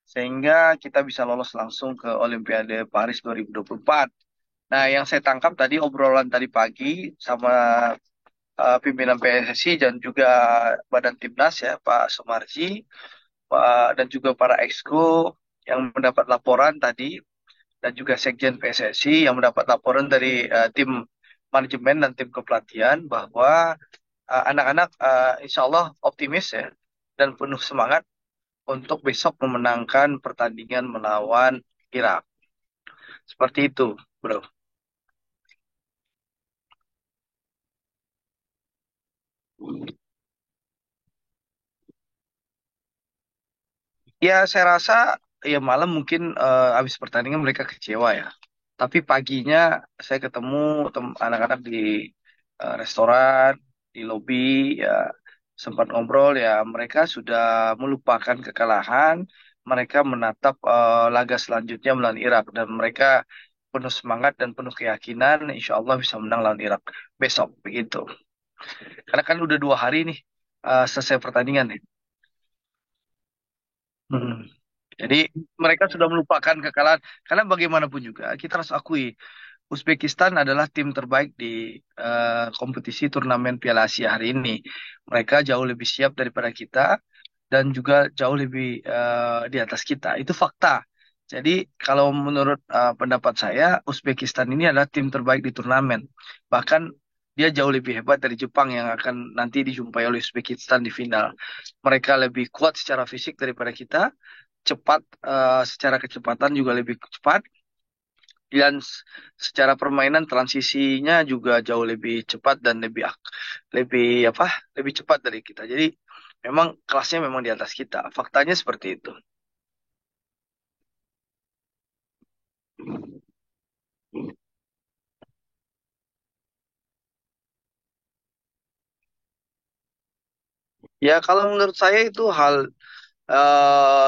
sehingga kita bisa lolos langsung ke Olimpiade Paris 2024. Nah, yang saya tangkap tadi obrolan tadi pagi sama pimpinan PSSI dan juga Badan Timnas ya, Pak Sumarji, dan juga para exco yang mendapat laporan tadi, dan juga Sekjen PSSI yang mendapat laporan dari tim manajemen dan tim kepelatihan bahwa anak-anak insya Allah optimis ya dan penuh semangat untuk besok memenangkan pertandingan melawan Irak. Seperti itu, bro. Ya, saya rasa ya malam mungkin habis pertandingan mereka kecewa ya. Tapi paginya saya ketemu anak-anak di restoran, di lobi, ya sempat ngobrol ya. Mereka sudah melupakan kekalahan. Mereka menatap laga selanjutnya melawan Irak dan mereka penuh semangat dan penuh keyakinan, insya Allah bisa menang lawan Irak besok begitu. Karena kan udah 2 hari nih selesai pertandingan nih. Hmm. Jadi mereka sudah melupakan kekalahan. Karena bagaimanapun juga kita harus akui Uzbekistan adalah tim terbaik di kompetisi turnamen Piala Asia hari ini. Mereka jauh lebih siap daripada kita dan juga jauh lebih di atas kita. Itu fakta. Jadi kalau menurut pendapat saya, Uzbekistan ini adalah tim terbaik di turnamen. Bahkan dia jauh lebih hebat dari Jepang yang akan nanti dijumpai oleh Uzbekistan di final. Mereka lebih kuat secara fisik daripada kita, cepat secara kecepatan juga lebih cepat dan secara permainan transisinya juga jauh lebih cepat dan lebih apa lebih cepat dari kita. Jadi memang kelasnya memang di atas kita. Faktanya seperti itu. Ya kalau menurut saya itu hal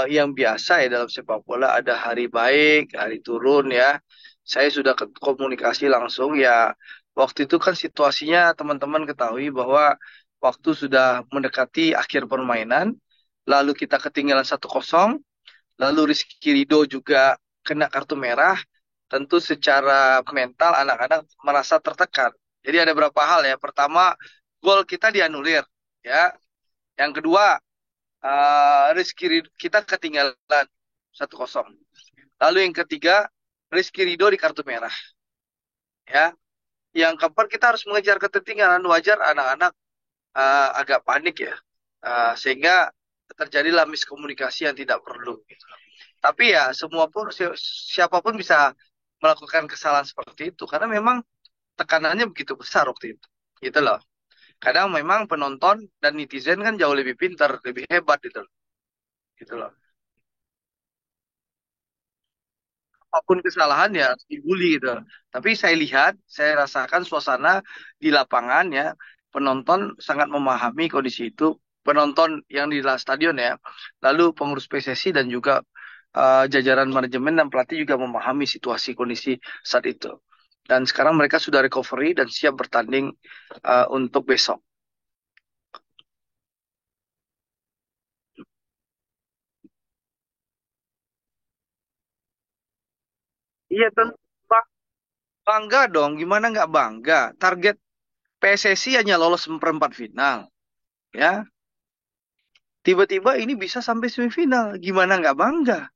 yang biasa ya dalam sepak bola. Ada hari baik, hari turun ya. Saya sudah komunikasi langsung ya. Waktu itu kan situasinya teman-teman ketahui bahwa waktu sudah mendekati akhir permainan, lalu kita ketinggalan 1-0. Lalu Rizky Ridho juga kena kartu merah. Tentu secara mental anak-anak merasa tertekan. Jadi ada beberapa hal ya. Pertama, gol kita dianulir ya. Yang kedua, kita ketinggalan 1-0. Lalu yang ketiga, Rizky Ridho di kartu merah ya. Yang keempat, kita harus mengejar ketertinggalan. Wajar anak-anak agak panik ya. Sehingga terjadilah miskomunikasi yang tidak perlu. Tapi ya semua pun siapapun bisa melakukan kesalahan seperti itu karena memang tekanannya begitu besar waktu itu. Gitu loh. Kadang memang penonton dan netizen kan jauh lebih pintar, lebih hebat gitu loh. Gitu loh. Apapun kesalahan ya harus dibully gitu. Tapi saya lihat, saya rasakan suasana di lapangan ya, penonton sangat memahami kondisi itu. Penonton yang di dalam stadion ya, lalu pengurus PSSI dan juga jajaran manajemen dan pelatih juga memahami situasi kondisi saat itu. Dan sekarang mereka sudah recovery dan siap bertanding untuk besok. Iya tentu bangga dong. Gimana nggak bangga? Target PSSI hanya lolos perempat final, ya. Tiba-tiba ini bisa sampai semifinal. Gimana nggak bangga?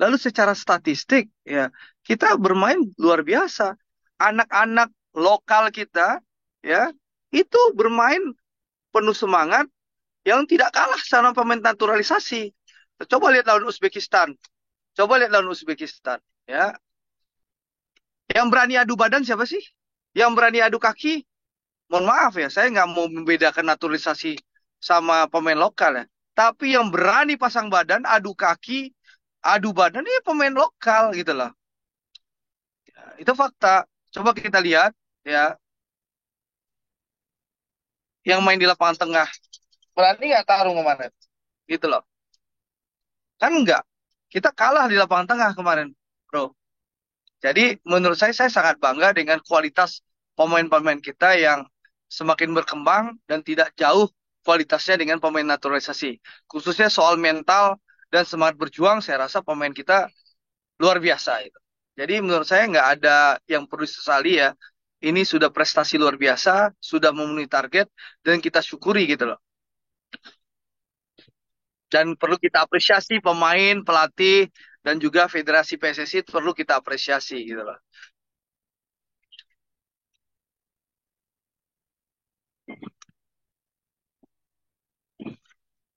Lalu secara statistik, ya kita bermain luar biasa. Anak-anak lokal kita, ya itu bermain penuh semangat yang tidak kalah sama pemain naturalisasi. Coba lihat lawan Uzbekistan. Coba lihat lawan Uzbekistan. Ya, yang berani adu badan siapa sih? Yang berani adu kaki? Mohon maaf ya, saya nggak mau membedakan naturalisasi sama pemain lokal ya. Tapi yang berani pasang badan, adu kaki, adu badan, ini pemain lokal gitu loh. Ya, itu fakta. Coba kita lihat ya, yang main di lapangan tengah. Berani nggak tarung kemarin? Gitu loh. Kan enggak. Kita kalah di lapangan tengah kemarin, bro. Jadi menurut saya sangat bangga dengan kualitas pemain-pemain kita yang semakin berkembang dan tidak jauh kualitasnya dengan pemain naturalisasi. Khususnya soal mental dan semangat berjuang, saya rasa pemain kita luar biasa itu. Jadi menurut saya nggak ada yang perlu disesali ya. Ini sudah prestasi luar biasa, sudah memenuhi target, dan kita syukuri gitu loh. Dan perlu kita apresiasi pemain, pelatih, dan juga Federasi PSSI perlu kita apresiasi gitu loh.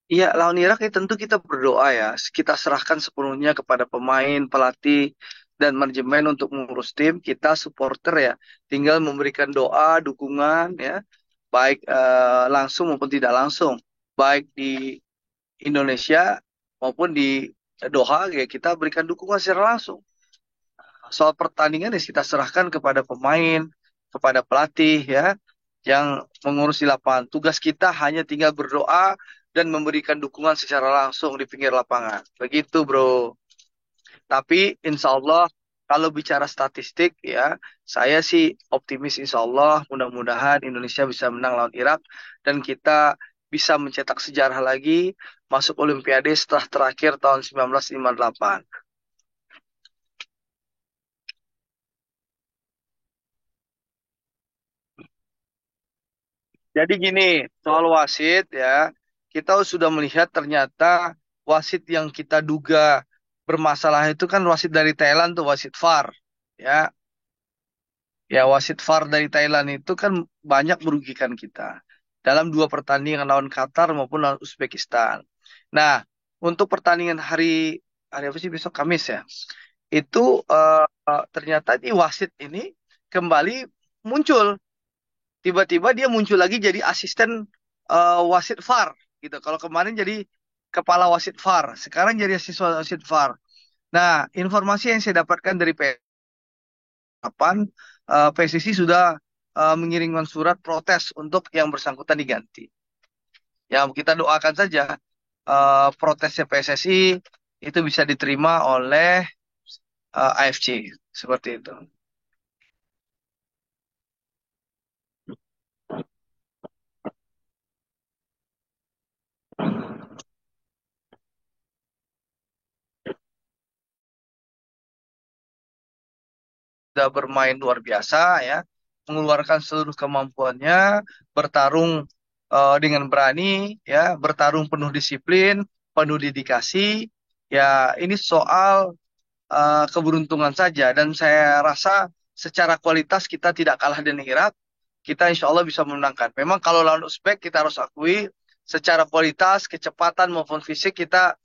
Iya, lawan Irak ya tentu kita berdoa ya. Kita serahkan sepenuhnya kepada pemain, pelatih, dan manajemen untuk mengurus tim. Kita supporter ya, tinggal memberikan doa, dukungan ya, baik langsung maupun tidak langsung. Baik di Indonesia maupun di Doha ya kita berikan dukungan secara langsung. Soal pertandingan ya kita serahkan kepada pemain, kepada pelatih ya yang mengurus di lapangan. Tugas kita hanya tinggal berdoa dan memberikan dukungan secara langsung di pinggir lapangan. Begitu, Bro. Tapi insya Allah kalau bicara statistik ya, saya sih optimis insya Allah mudah-mudahan Indonesia bisa menang lawan Irak dan kita bisa mencetak sejarah lagi masuk Olimpiade setelah terakhir tahun 1958. Jadi gini, soal wasit ya, kita sudah melihat ternyata wasit yang kita duga bermasalah itu kan wasit dari Thailand tuh, wasit VAR. Ya, ya wasit VAR dari Thailand itu kan banyak merugikan kita dalam dua pertandingan lawan Qatar maupun lawan Uzbekistan. Nah, untuk pertandingan hari apa sih besok Kamis ya, itu ternyata di wasit ini kembali muncul. Tiba-tiba dia muncul lagi jadi asisten wasit VAR gitu. Kalau kemarin jadi kepala wasit VAR, sekarang jadi asisten wasit VAR. Nah, informasi yang saya dapatkan dari PSSI, PSSI sudah mengirimkan surat protes untuk yang bersangkutan diganti. Ya, kita doakan saja protesnya PSSI itu bisa diterima oleh AFC seperti itu. Sudah bermain luar biasa ya, mengeluarkan seluruh kemampuannya, bertarung dengan berani ya, bertarung penuh disiplin, penuh dedikasi. Ya, ini soal keberuntungan saja dan saya rasa secara kualitas kita tidak kalah dengan Irak. Kita insya Allah bisa memenangkan. Memang kalau lawan Uzbek kita harus akui secara kualitas, kecepatan maupun fisik kita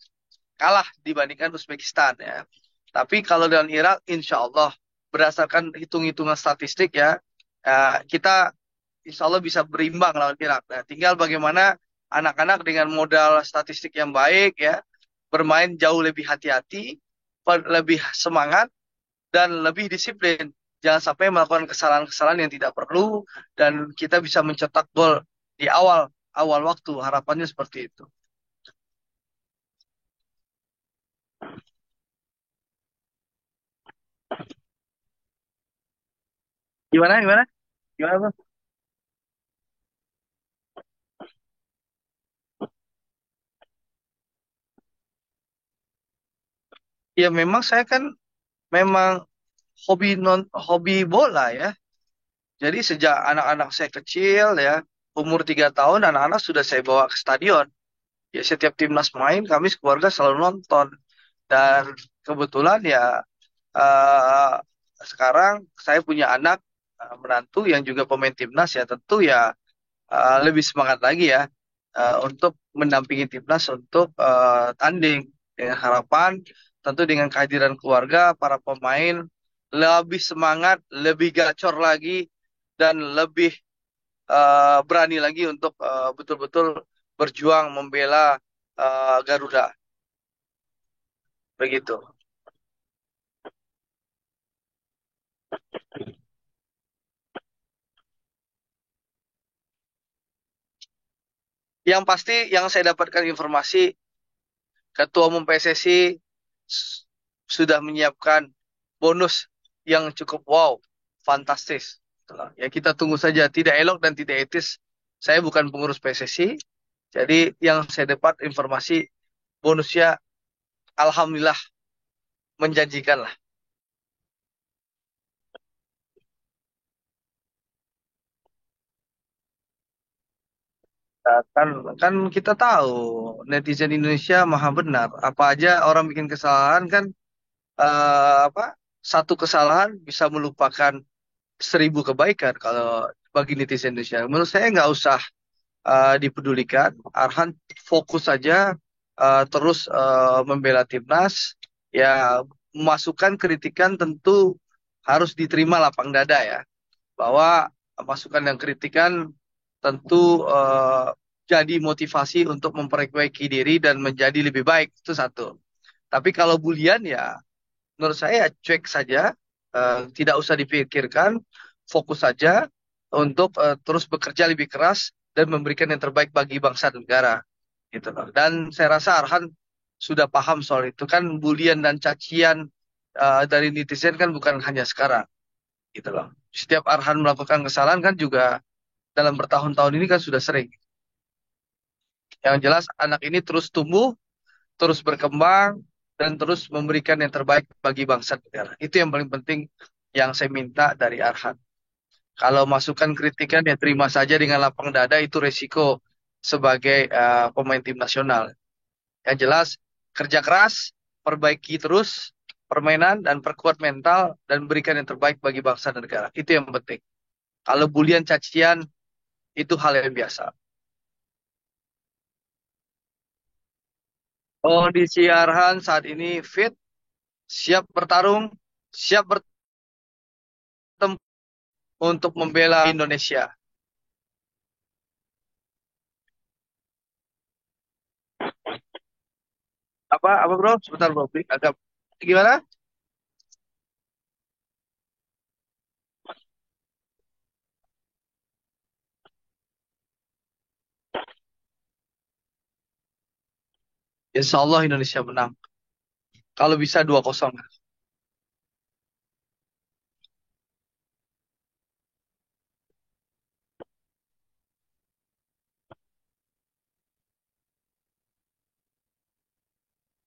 kalah dibandingkan Uzbekistan ya. Tapi kalau dengan Irak, insya Allah berdasarkan hitung-hitungan statistik ya, kita insya Allah bisa berimbang lawan Irak. Nah, tinggal bagaimana anak-anak dengan modal statistik yang baik ya, bermain jauh lebih hati-hati, lebih semangat dan lebih disiplin. Jangan sampai melakukan kesalahan-kesalahan yang tidak perlu dan kita bisa mencetak gol di awal awal waktu. Harapannya seperti itu. Gimana gimana? Gimana, Bang? Ya memang saya kan memang hobi bola ya. Jadi sejak anak-anak saya kecil ya, umur 3 tahun anak-anak sudah saya bawa ke stadion. Ya setiap timnas main kami keluarga selalu nonton. Dan kebetulan ya eh, sekarang saya punya anak menantu yang juga pemain timnas ya tentu ya lebih semangat lagi ya untuk mendampingi timnas untuk tanding dengan harapan tentu dengan kehadiran keluarga para pemain lebih semangat, lebih gacor lagi dan lebih berani lagi untuk betul-betul berjuang membela Garuda begitu. Yang pasti yang saya dapatkan informasi Ketua Umum PSSI sudah menyiapkan bonus yang cukup wow, fantastis. Itulah. Ya kita tunggu saja, tidak elok dan tidak etis. Saya bukan pengurus PSSI, jadi yang saya dapat informasi bonusnya alhamdulillah menjanjikan lah. Kan kan kita tahu netizen Indonesia maha benar. Apa aja orang bikin kesalahan kan, apa, satu kesalahan bisa melupakan 1.000 kebaikan kalau bagi netizen Indonesia. Menurut saya nggak usah dipedulikan. Arhan fokus saja, terus membela timnas. Ya, masukan kritikan tentu harus diterima lapang dada ya. Bahwa masukan dan kritikan tentu jadi motivasi untuk memperbaiki diri dan menjadi lebih baik. Itu satu. Tapi kalau bulian ya menurut saya cuek saja, tidak usah dipikirkan, fokus saja untuk terus bekerja lebih keras dan memberikan yang terbaik bagi bangsa dan negara, gitu loh. Dan saya rasa Arhan sudah paham soal itu kan, bulian dan cacian dari netizen kan bukan hanya sekarang, gitu loh. Setiap Arhan melakukan kesalahan kan juga dalam bertahun-tahun ini kan sudah sering. Yang jelas anak ini terus tumbuh, terus berkembang, dan terus memberikan yang terbaik bagi bangsa dan negara. Itu yang paling penting yang saya minta dari Arhan. Kalau masukan kritikan ya terima saja dengan lapang dada, itu resiko sebagai pemain tim nasional. Yang jelas kerja keras, perbaiki terus permainan dan perkuat mental dan berikan yang terbaik bagi bangsa dan negara. Itu yang penting. Kalau bulian cacian itu hal yang biasa. Kondisi Arhan saat ini fit, siap bertarung, siap bertempur untuk membela Indonesia. Apa bro? Sebentar bro, agak gimana? Insya Allah Indonesia menang. Kalau bisa 2-0.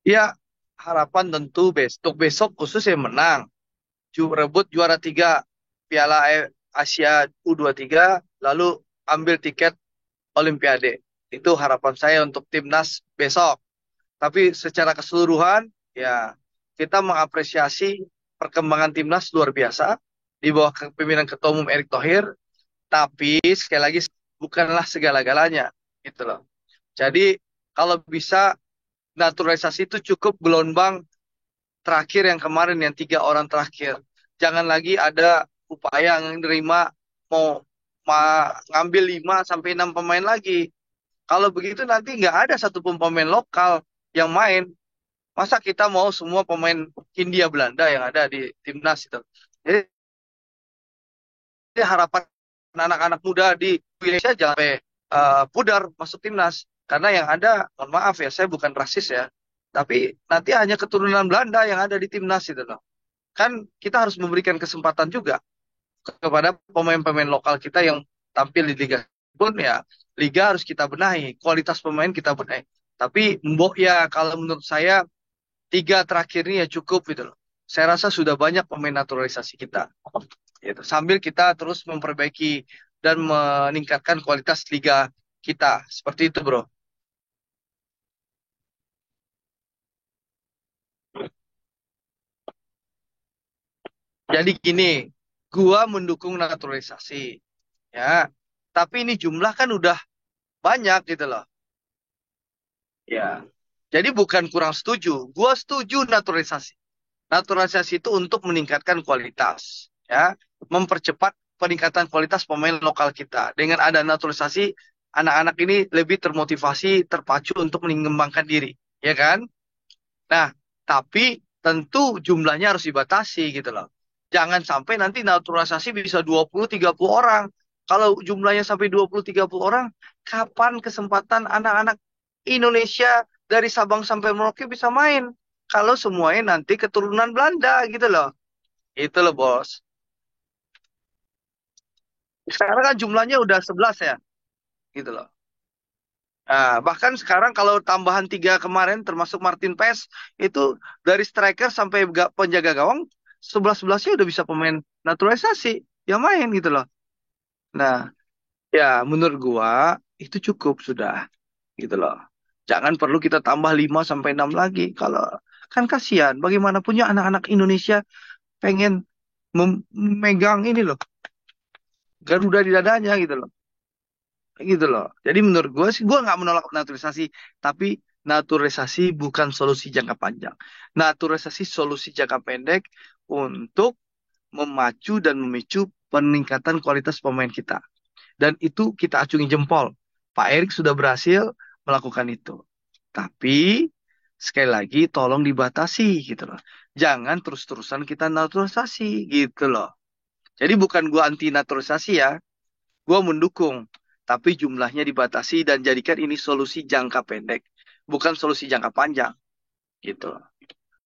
Ya, harapan tentu besok besok khusus yang menang. Rebut juara tiga Piala Asia U23, lalu ambil tiket Olimpiade. Itu harapan saya untuk timnas besok. Tapi secara keseluruhan, ya kita mengapresiasi perkembangan timnas luar biasa di bawah kepemimpinan Ketua Umum Erick Thohir. Tapi sekali lagi bukanlah segala-galanya, gitu loh. Jadi kalau bisa naturalisasi itu cukup gelombang terakhir yang kemarin yang 3 orang terakhir. Jangan lagi ada upaya menerima mau ngambil 5 sampai 6 pemain lagi. Kalau begitu nanti nggak ada satupun pemain lokal yang main. Masa kita mau semua pemain Hindia Belanda yang ada di timnas itu. Jadi harapan anak-anak muda di Indonesia jangan sampai pudar masuk timnas. Karena yang ada, mohon maaf ya, saya bukan rasis ya. Tapi nanti hanya keturunan Belanda yang ada di timnas itu loh. Kan kita harus memberikan kesempatan juga kepada pemain-pemain lokal kita yang tampil di liga pun ya, liga harus kita benahi, kualitas pemain kita benahi. Tapi mbok ya kalau menurut saya 3 terakhir ini ya cukup gitu loh. Saya rasa sudah banyak pemain naturalisasi kita. Gitu. Sambil kita terus memperbaiki dan meningkatkan kualitas liga kita. Seperti itu, bro. Jadi gini, gua mendukung naturalisasi, ya. Tapi ini jumlah kan udah banyak gitu loh. Ya. Jadi bukan kurang setuju. Gua setuju naturalisasi. Naturalisasi itu untuk meningkatkan kualitas, ya, mempercepat peningkatan kualitas pemain lokal kita. Dengan ada naturalisasi, anak-anak ini lebih termotivasi, terpacu untuk mengembangkan diri, ya kan? Nah, tapi tentu jumlahnya harus dibatasi gitu loh. Jangan sampai nanti naturalisasi bisa 20-30 orang. Kalau jumlahnya sampai 20-30 orang, kapan kesempatan anak-anak Indonesia dari Sabang sampai Merauke bisa main? Kalau semuanya nanti keturunan Belanda gitu loh. Itu loh bos. Sekarang kan jumlahnya udah 11 ya, gitu loh. Nah, bahkan sekarang kalau tambahan tiga kemarin termasuk Martin Paes itu dari striker sampai penjaga gawang 11-11-nya udah bisa pemain naturalisasi yang main gitu loh. Nah, ya menurut gua itu cukup sudah gitu loh. Jangan perlu kita tambah 5 sampai 6 lagi kalau kan kasihan bagaimanapun ya anak-anak Indonesia pengen memegang ini loh Garuda di dadanya gitu loh. Gitu loh. Jadi menurut gue sih, gue nggak menolak naturalisasi, tapi naturalisasi bukan solusi jangka panjang. Naturalisasi solusi jangka pendek untuk memacu dan memicu peningkatan kualitas pemain kita. Dan itu kita acungi jempol. Pak Erik sudah berhasil melakukan itu. Tapi sekali lagi tolong dibatasi gitu loh. Jangan terus-terusan kita naturalisasi gitu loh. Jadi bukan gua anti naturalisasi ya, gua mendukung, tapi jumlahnya dibatasi dan jadikan ini solusi jangka pendek, bukan solusi jangka panjang gitu.